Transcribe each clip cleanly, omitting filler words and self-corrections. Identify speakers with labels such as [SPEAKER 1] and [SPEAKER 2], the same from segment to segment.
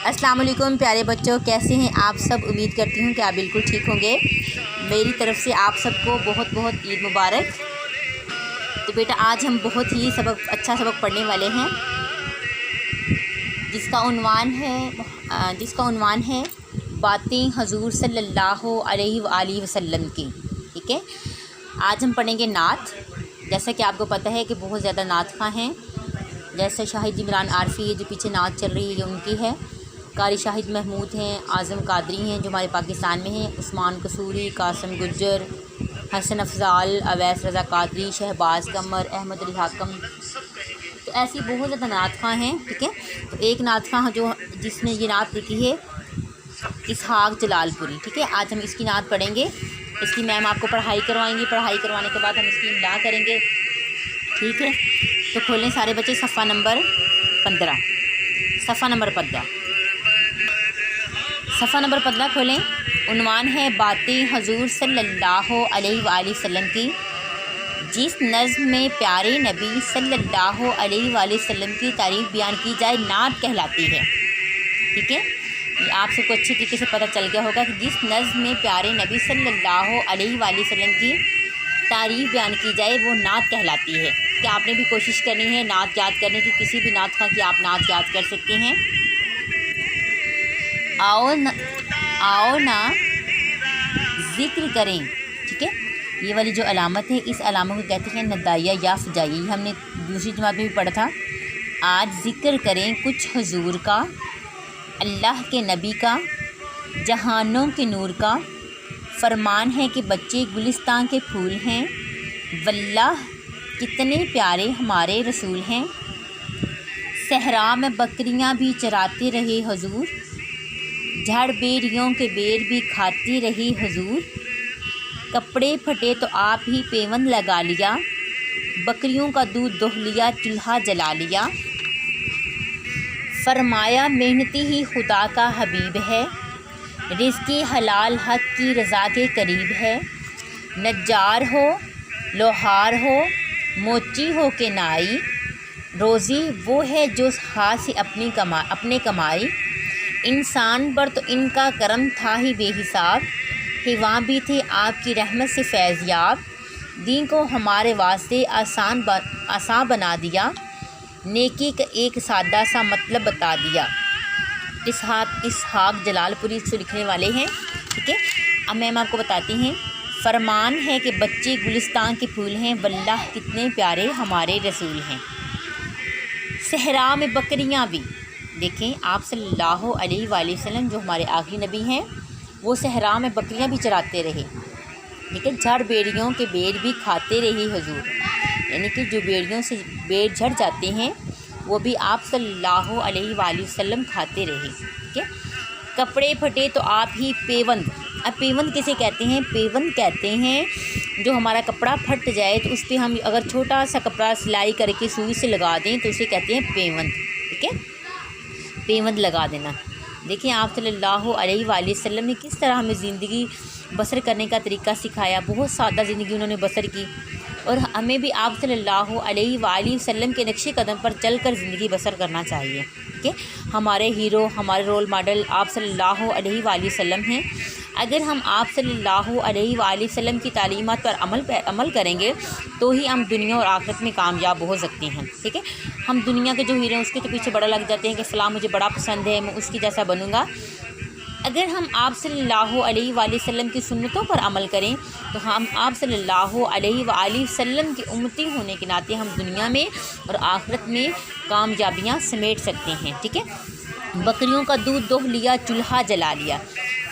[SPEAKER 1] अस्सलाम वालेकुम प्यारे बच्चों, कैसे हैं आप सब। उम्मीद करती हूँ कि आप बिल्कुल ठीक होंगे। मेरी तरफ़ से आप सबको बहुत बहुत ईद मुबारक। तो बेटा आज हम बहुत ही अच्छा सबक पढ़ने वाले हैं जिसका उन्वान है बातें हजूर सल्लल्लाहु अलैहि वसल्लम की। ठीक है, आज हम पढ़ेंगे नात। जैसा कि आपको पता है कि बहुत ज़्यादा नात खां हैं। जैसे शाहिद इमरान आरफी है जो पीछे नात चल रही है, ये उनकी है। कारी शाहिद महमूद हैं, आज़म कादरी हैं जो हमारे पाकिस्तान में हैं, उस्मान कसूरी, कासिम गुज्जर, हसन अफजाल, अवैस रज़ा कादरी, शहबाज कमर, अहमद अली हाकम। तो ऐसी बहुत ज़्यादा नात खां हैं। ठीक है, तो एक नात खां जो जिसने ये नात लिखी है इसहाक जलालपुरी। ठीक है, आज हम इसकी नात पढ़ेंगे। इसकी मैम आपको पढ़ाई करवाएंगी। पढ़ाई करवाने के बाद हम इसकी इमला करेंगे। ठीक है, तो खोलें सारे बच्चे सफ़ा नंबर 15। सफ़ा नंबर 15 खोलें। उन्वान है बातें हजूर सल्लल्लाहु अलैहि वसल्लम की। जिस नज़्म में प्यारे नबी सल्लल्लाहु अलैहि वसल्लम की तारीफ़ बयान की जाए नात कहलाती है। ठीक है, ये आप सबको अच्छी तरीके से पता चल गया होगा कि जिस नज़्म में प्यारे नबी सल्लल्लाहु अलैहि वसल्लम की तारीफ़ बयान की जाए वो नात कहलाती है। कि आपने भी कोशिश करनी है नात याद करने की। किसी भी नात खां की आप नात याद कर सकते हैं। आओ ना ज़िक्र करें। ठीक है, ये वाली जो अलामत है इस अलामत को कहते हैं नदाइया या फजाइया। ये हमने दूसरी जमात में भी पढ़ा था। आज ज़िक्र करें कुछ हुजूर का, अल्लाह के नबी का, जहानों के नूर का। फरमान है कि बच्चे गुलिस्तान के फूल हैं, वल्लाह कितने प्यारे हमारे रसूल हैं। सहरा में बकरियां भी चराते रहे हुजूर, झाड़ बेरियों के बेर भी खाती रही हुजूर। कपड़े फटे तो आप ही पेवन लगा लिया, बकरियों का दूध दोह लिया, चूल्हा जला लिया। फरमाया मेहनती ही खुदा का हबीब है, रिज़्क़ी हलाल हक की रज़ा के करीब है। नज्जार हो लोहार हो मोची हो के नाई, रोज़ी वो है जो हाथ से अपने कमाई। इंसान पर तो इनका करम था ही बेहिसाब, हिवा भी थे आपकी रहमत से फैज़याब। दीन को हमारे वास्ते आसान बना दिया, नेकी का एक सादा सा मतलब बता दिया। इसहाक जलालपुरी से लिखने वाले हैं। ठीक है, अब मैम आपको बताती हैं। फरमान है कि बच्चे गुलिस्तान के फूल हैं, वल्लाह कितने प्यारे हमारे रसूल हैं। सहरा में बकरियां भी, देखें आप सल्लल्लाहु अलैहि वसल्लम जो हमारे आखिरी नबी हैं वो सहरा में बकरियां भी चराते रहे। ठीक है, झड़ बेड़ियों के बेर भी खाते रहे हुजूर, यानी कि जो बेड़ियों से बेर झड़ जाते हैं वो भी आप सल्लल्लाहु अलैहि वसल्लम खाते रहे। ठीक है, कपड़े फटे तो आप ही पेवंद। अब पेवंद किसे कहते हैं? पेवंद कहते हैं जो हमारा कपड़ा फट जाए तो उस पर हम अगर छोटा सा कपड़ा सिलाई करके सुई से लगा दें तो उसे कहते हैं पेवंद। ठीक है, पेवंद लगा देना। देखिए आप सल्लल्लाहु अलैहि वसल्लम ने किस तरह हमें ज़िंदगी बसर करने का तरीका सिखाया। बहुत सादा ज़िंदगी उन्होंने बसर की और हमें भी आप सल्लल्लाहु अलैहि वसल्लम के नक्शे कदम पर चलकर ज़िंदगी बसर करना चाहिए। ठीक है, हमारे हीरो, हमारे रोल मॉडल आप सल्लल्लाहु अलैहि वसल्लम हैं। अगर हम आप सल्लल्लाहु अलैहि वसल्लम की तालीमात पर अमल करेंगे तो ही हम दुनिया और आखिरत में कामयाब हो सकते हैं। ठीक है, हम दुनिया के जो हीरो हैं उसके तो पीछे बड़ा लग जाते हैं कि फ़लाँ मुझे बड़ा पसंद है, मैं उसकी जैसा बनूँगा। अगर हम आप सल्लल्लाहु अलैहि वसल्लम की सुन्नतों पर अमल करें तो हम आप सल्लल्लाहु अलैहि वसल्लम की उम्मती होने के नाते हम दुनिया में और आखिरत में कामयाबियां समेट सकते हैं। ठीक है, बकरियों का दूध दोह लिया, चूल्हा जला लिया।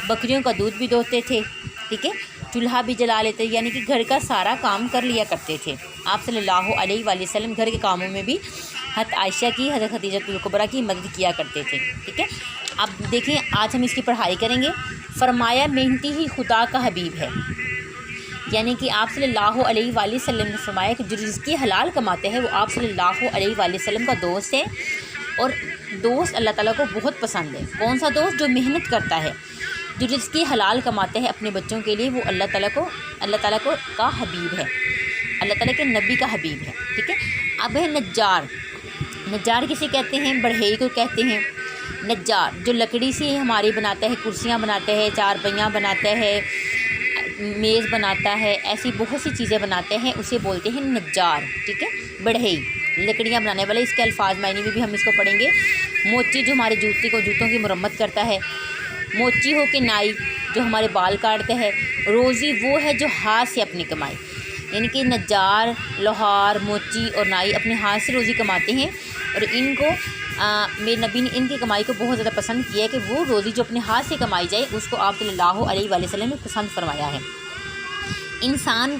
[SPEAKER 1] बकरियों का दूध भी दोहते थे। ठीक है, चूल्हा भी जला लेते, यानी कि घर का सारा काम कर लिया करते थे। आप सल्लल्लाहु अलैहि वसल्लम घर के कामों में भी हज़रत आयशा की, हज़रत खदीजतुल कुबरा की मदद किया करते थे। ठीक है, अब देखें आज हम इसकी पढ़ाई करेंगे। फरमाया मेहनती ही खुदा का हबीब है, यानी कि आप सल्लल्लाहु अलैहि वसल्लम ने फरमाया कि जो रिज़्क़ी हलाल कमाते हैं वो आप सल्लल्लाहु अलैहि वसल्लम का दोस्त है। और दोस्त अल्लाह ताला को बहुत पसंद है। कौन सा दोस्त? जो मेहनत करता है, जो रिज़्क़ी हलाल कमाते हैं अपने बच्चों के लिए, वो अल्लाह ताला को का हबीब है, अल्लाह ताला के नबी का हबीब है। ठीक है, अब है नज्जार। नज्जार किसे कहते हैं? बढ़ई को कहते हैं। نجار جو لکڑی سے ہماری بناتا ہے، کرسیاں بناتا ہے، چارپائیاں بناتا ہے، میز بناتا ہے، ایسی بہت سی چیزیں بناتے ہیں، اسے بولتے ہیں نجار، ٹھیک ہے، بڑھئی لکڑیاں بنانے والے، اس کے الفاظ معنی میں بھی ہم اس کو پڑھیں گے۔ موچی جو ہمارے جوتوں کی مرمت کرتا ہے، موچی ہو کے نائی جو ہمارے بال کاٹتا ہے، روزی وہ ہے جو ہاتھ سے اپنی کمائی، یعنی کہ نجار، لوہار، موچی اور نائی اپنے ہاتھ سے روزی کماتے ہیں، اور ان کو میرے نبی نے ان کی کمائی کو بہت زیادہ پسند کیا ہے کہ وہ روزی جو اپنے ہاتھ سے کمائی جائے اس کو آپ صلی اللہ علیہ وآلہ وسلم نے پسند فرمایا ہے۔ انسان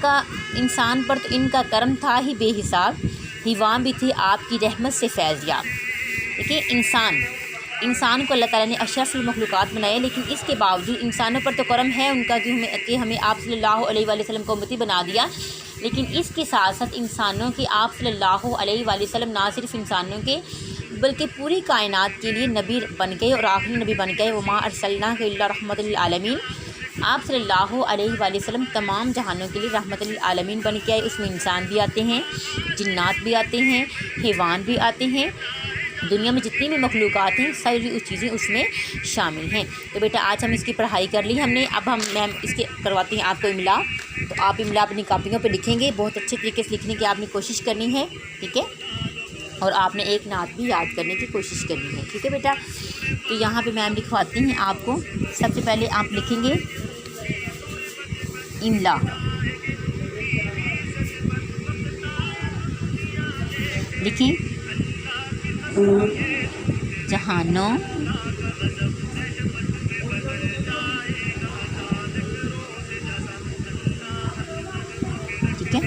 [SPEAKER 1] پر تو ان کا کرم تھا ہی بے حساب، حیوان بھی تھے آپ کی رحمت سے فیض یاب۔ دیکھیے انسان کو اللہ تعالیٰ نے اشرف المخلوقات بنایا، لیکن اس کے باوجود انسانوں پر تو کرم ہے ان کا کہ ہمیں آپ صلی اللہ علیہ وآلہ وسلم کو امتی بنا دیا، لیکن اس کے ساتھ ساتھ انسانوں کے آپ صلی اللہ علیہ وآلہ وسلم نہ صرف انسانوں کے بلکہ پوری کائنات کے لیے نبی بن گئے اور آخری نبی بن گئے۔ وما ارسلناک الا رحمۃ للعالمین، آپ صلی اللہ علیہ وآلہ وسلم تمام جہانوں کے لیے رحمت للعالمین بن کے آئے۔ اس میں انسان بھی آتے ہیں، جنات بھی آتے ہیں، حیوان بھی آتے ہیں، دنیا میں جتنی بھی مخلوقات ہیں ساری اس چیزیں اس میں شامل ہیں۔ تو بیٹا آج ہم اس کی پڑھائی کر لی ہم نے، اب ہم میم اس کے کرواتے ہیں آپ کو املا، تو آپ املا اپنی کاپیوں پہ لکھیں گے، بہت اچھے طریقے سے لکھنے کی آپ نے کوشش کرنی ہے، ٹھیک ہے، اور آپ نے ایک نعت بھی یاد کرنے کی کوشش کرنی ہے، ٹھیک ہے بیٹا۔ تو یہاں پہ میم لکھواتی ہیں آپ کو، سب سے پہلے آپ لکھیں گے املا، لکھیں جہانوں ٹھیک ہے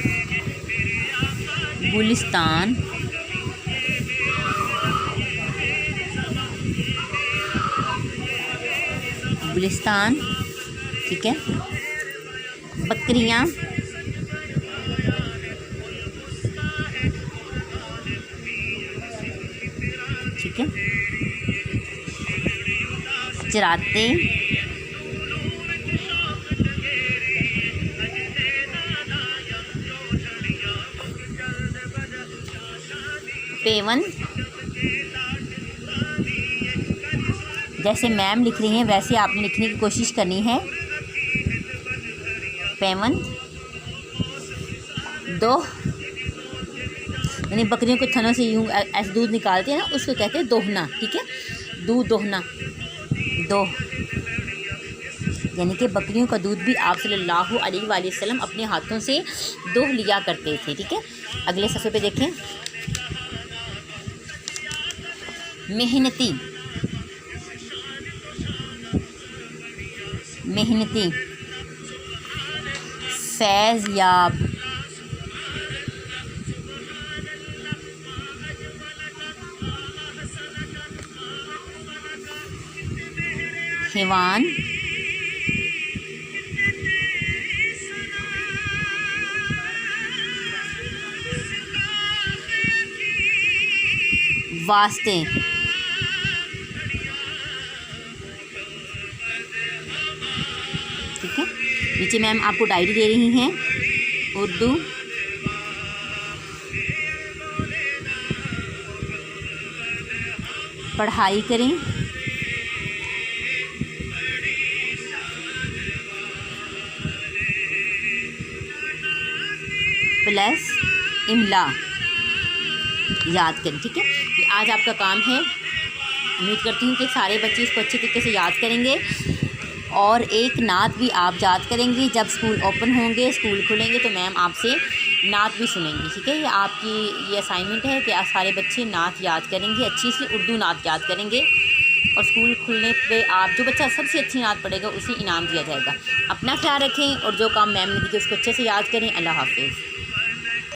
[SPEAKER 1] گلستان ٹھیک ہے بکریاں ٹھیک ہے چراتے پیون، جیسے میم لکھ رہی ہیں ویسے آپ نے لکھنے کی کوشش کرنی ہے۔ پیون دو، یعنی بکریوں کے تھنوں سے یوں ایسے دودھ نکالتے ہیں نا، اس کو کہتے ہیں دوہنا، ٹھیک ہے، دودھ دوہنا، دو، یعنی کہ بکریوں کا دودھ بھی آپ صلی اللہ علیہ وآلہ وسلم اپنے ہاتھوں سے دوہ لیا کرتے تھے، ٹھیک ہے۔ اگلے صفحے پہ دیکھیں، محنتی، فیض یاب، حیوان واسطے، ٹھیک ہے۔ نیچے میم آپ کو ڈائری دے رہی ہیں، اردو پڑھائی کریں، پلس املا یاد کریں، ٹھیک ہے۔ یہ آج آپ کا کام ہے، امید کرتی ہوں کہ سارے بچے اس کو اچھے طریقے سے یاد کریں گے، اور ایک نعت بھی آپ یاد کریں گے۔ جب اسکول اوپن ہوں گے، اسکول کھلیں گے، تو میم آپ سے نعت بھی سنیں گی، ٹھیک ہے۔ یہ آپ کی یہ اسائنمنٹ ہے کہ سارے بچے نعت یاد کریں گے، اچھی سی اردو نعت یاد کریں گے، اور اسکول کھلنے پہ آپ جو بچہ سب سے اچھی نعت پڑھے گا اسے انعام دیا جائے گا۔ اپنا خیال رکھیں، اور جو کام میم نے دی اس کو اچھے سے یاد کریں۔ اللہ حافظ۔